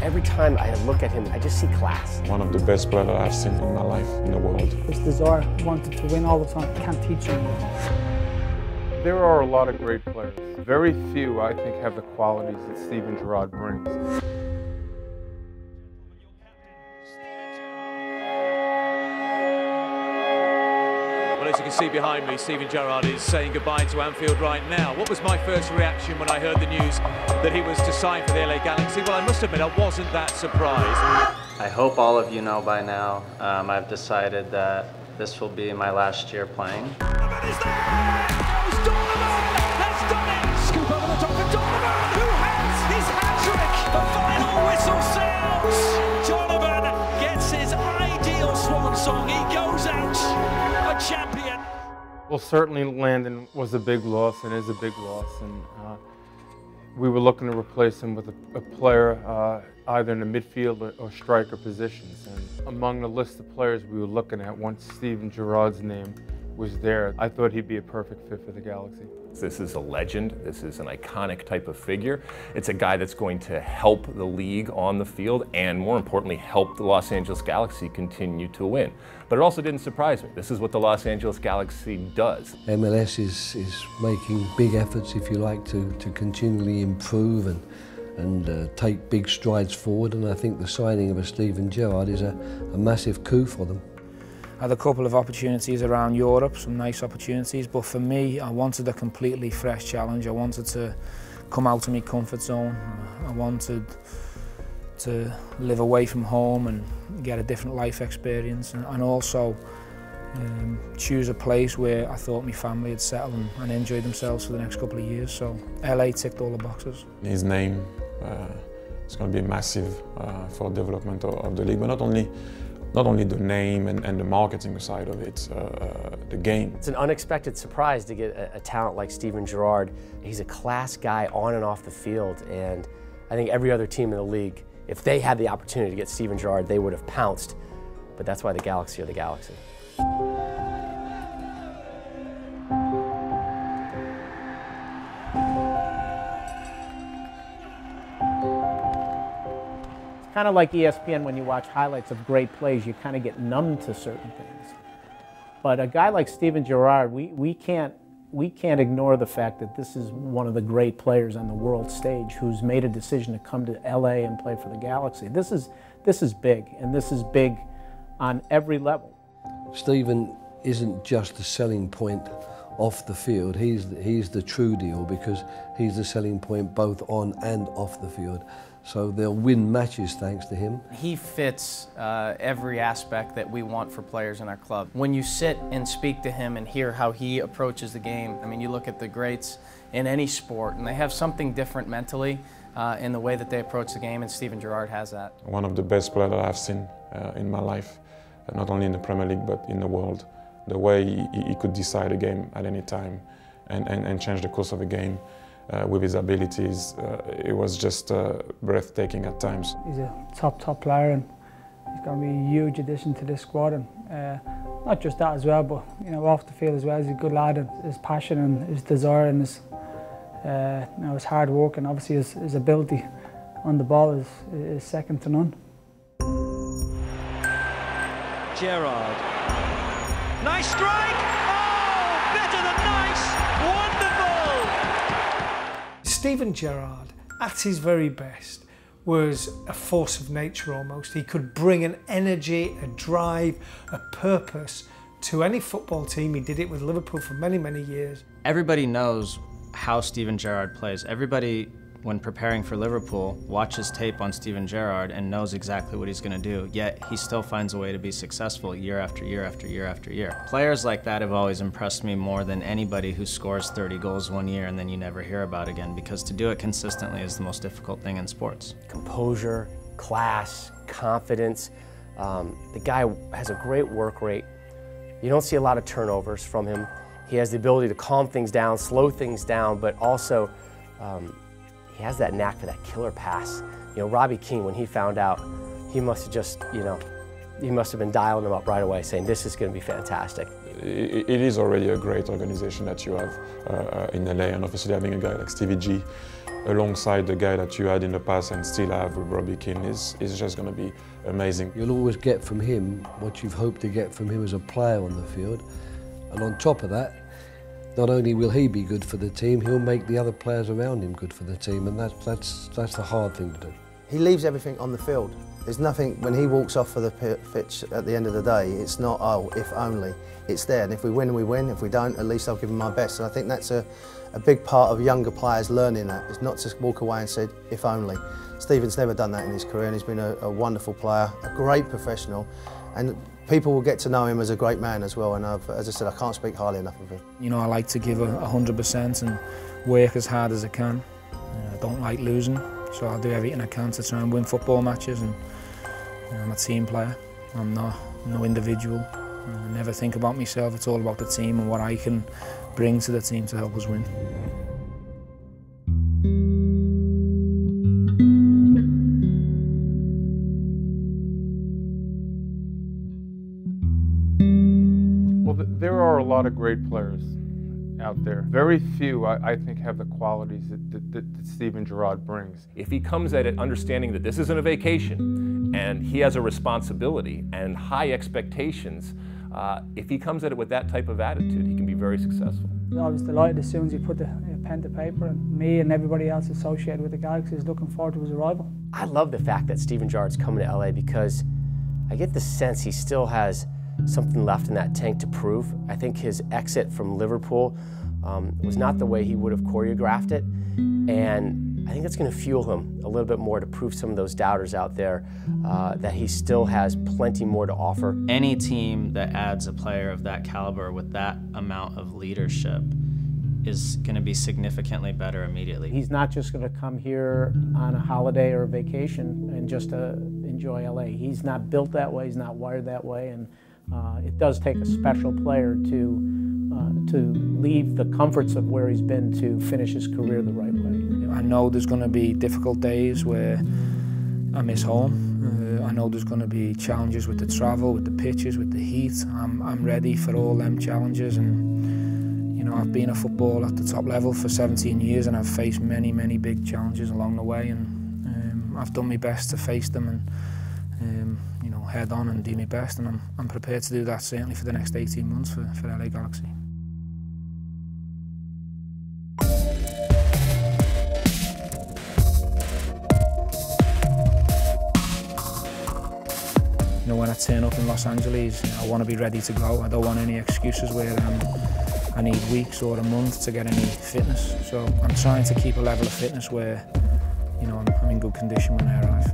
Every time I look at him, I just see class. One of the best players I've seen in my life, in the world. His desire, wanted to win all the time. Can't teach him. There are a lot of great players. Very few, I think, have the qualities that Steven Gerrard brings. Well, as you can see behind me, Steven Gerrard is saying goodbye to Anfield right now. What was my first reaction when I heard the news that he was to sign for the LA Galaxy? Well, I must admit, I wasn't that surprised. I hope all of you know by now, I've decided that this will be my last year playing. Donovan is there! Goes Donovan! Has done it! Scoop over the top for Donovan, who has his hat-trick! The final whistle sounds! Donovan gets his ideal swan song. He goes out a champion. Well, certainly Landon was a big loss and is a big loss, and we were looking to replace him with a player either in the midfield or striker positions. And among the list of players we were looking at, once Steven Gerrard's name was there, I thought he'd be a perfect fit for the Galaxy. This is a legend. This is an iconic type of figure. It's a guy that's going to help the league on the field and, more importantly, help the Los Angeles Galaxy continue to win. But it also didn't surprise me. This is what the Los Angeles Galaxy does. MLS is making big efforts, if you like, to continually improve and take big strides forward, and I think the signing of a Steven Gerrard is a massive coup for them. I had a couple of opportunities around Europe, some nice opportunities, but for me, I wanted a completely fresh challenge. I wanted to come out of my comfort zone. I wanted to live away from home and get a different life experience, and also choose a place where I thought my family had settled and enjoyed themselves for the next couple of years. So LA ticked all the boxes. His name is going to be massive for development of the league, but not only the name and the marketing side of it, the game. It's an unexpected surprise to get a talent like Steven Gerrard. He's a class guy on and off the field, and I think every other team in the league, if they had the opportunity to get Steven Gerrard, they would have pounced. But that's why the Galaxy are the Galaxy. Kind of like ESPN, when you watch highlights of great plays, you kind of get numb to certain things. But a guy like Steven Gerrard, we can't ignore the fact that this is one of the great players on the world stage who's made a decision to come to LA and play for the Galaxy. This is big, and this is big on every level. Steven isn't just a selling point off the field. He's the true deal, because he's the selling point both on and off the field. So they'll win matches thanks to him. He fits every aspect that we want for players in our club. When you sit and speak to him and hear how he approaches the game, I mean, you look at the greats in any sport, and they have something different mentally in the way that they approach the game, and Steven Gerrard has that. One of the best players I've seen in my life, not only in the Premier League but in the world. The way he could decide a game at any time and change the course of a game. With his abilities, it was just breathtaking at times. He's a top player, and he's going to be a huge addition to this squad. And not just that as well, but off the field as well. He's a good lad, and his passion and his desire and his his hard work, and obviously his ability on the ball is second to none. Gerrard. Nice strike! Oh, better than nice! Wonderful! Steven Gerrard, at his very best, was a force of nature almost. He could bring an energy, a drive, a purpose to any football team. He did it with Liverpool for many, many years. Everybody knows how Steven Gerrard plays. Everybody, when preparing for Liverpool, watches tape on Steven Gerrard and knows exactly what he's going to do, yet he still finds a way to be successful year after year after year after year. Players like that have always impressed me more than anybody who scores 30 goals one year and then you never hear about again, because to do it consistently is the most difficult thing in sports. Composure, class, confidence. The guy has a great work rate. You don't see a lot of turnovers from him. He has the ability to calm things down, slow things down, but also he has that knack for that killer pass. Robbie Keane, when he found out, he must have just, he must have been dialing him up right away, saying this is going to be fantastic. It is already a great organization that you have in LA, and obviously having a guy like Stevie G alongside the guy that you had in the past and still have with Robbie Keane is just going to be amazing. You'll always get from him what you've hoped to get from him as a player on the field. And on top of that, not only will he be good for the team, he'll make the other players around him good for the team, and that's the hard thing to do. He leaves everything on the field. There's nothing, when he walks off for the pitch at the end of the day, it's not, oh, if only. It's there, and if we win, we win. If we don't, at least I'll give him my best. And I think that's a big part of younger players learning that. It's not to walk away and say, if only. Steven's never done that in his career, and he's been a wonderful player, a great professional, and people will get to know him as a great man as well. And as I said, I can't speak highly enough of him. You know, I like to give 100% and work as hard as I can. I don't like losing, so I'll do everything I can to try and win football matches. And I'm a team player. I'm no individual. I never think about myself. It's all about the team and what I can bring to the team to help us win. Well, there are a lot of great players out there. Very few, I think, have the qualities that Steven Gerrard brings. If he comes at it understanding that this isn't a vacation and he has a responsibility and high expectations, if he comes at it with that type of attitude, he can be very successful. I was delighted as soon as he put the pen to paper, and me and everybody else associated with the Galaxy is looking forward to his arrival. I love the fact that Steven Gerrard's coming to LA because I get the sense he still has something left in that tank to prove. I think his exit from Liverpool was not the way he would have choreographed it, and I think it's going to fuel him a little bit more to prove some of those doubters out there that he still has plenty more to offer. Any team that adds a player of that caliber with that amount of leadership is going to be significantly better immediately. He's not just going to come here on a holiday or a vacation and just enjoy LA. He's not built that way, he's not wired that way, and it does take a special player to leave the comforts of where he's been to finish his career the right way. I know there's going to be difficult days where I miss home. I know there's going to be challenges with the travel, with the pitches, with the heat. I'm ready for all them challenges, and you know, I've been a footballer at the top level for 17 years and I've faced many, many big challenges along the way, and I've done my best to face them and you know, head on and do my best, and I'm prepared to do that certainly for the next 18 months for LA Galaxy. You know, when I turn up in Los Angeles, I want to be ready to go. I don't want any excuses where I need weeks or a month to get any fitness. So I'm trying to keep a level of fitness where, you know, I'm in good condition when I arrive.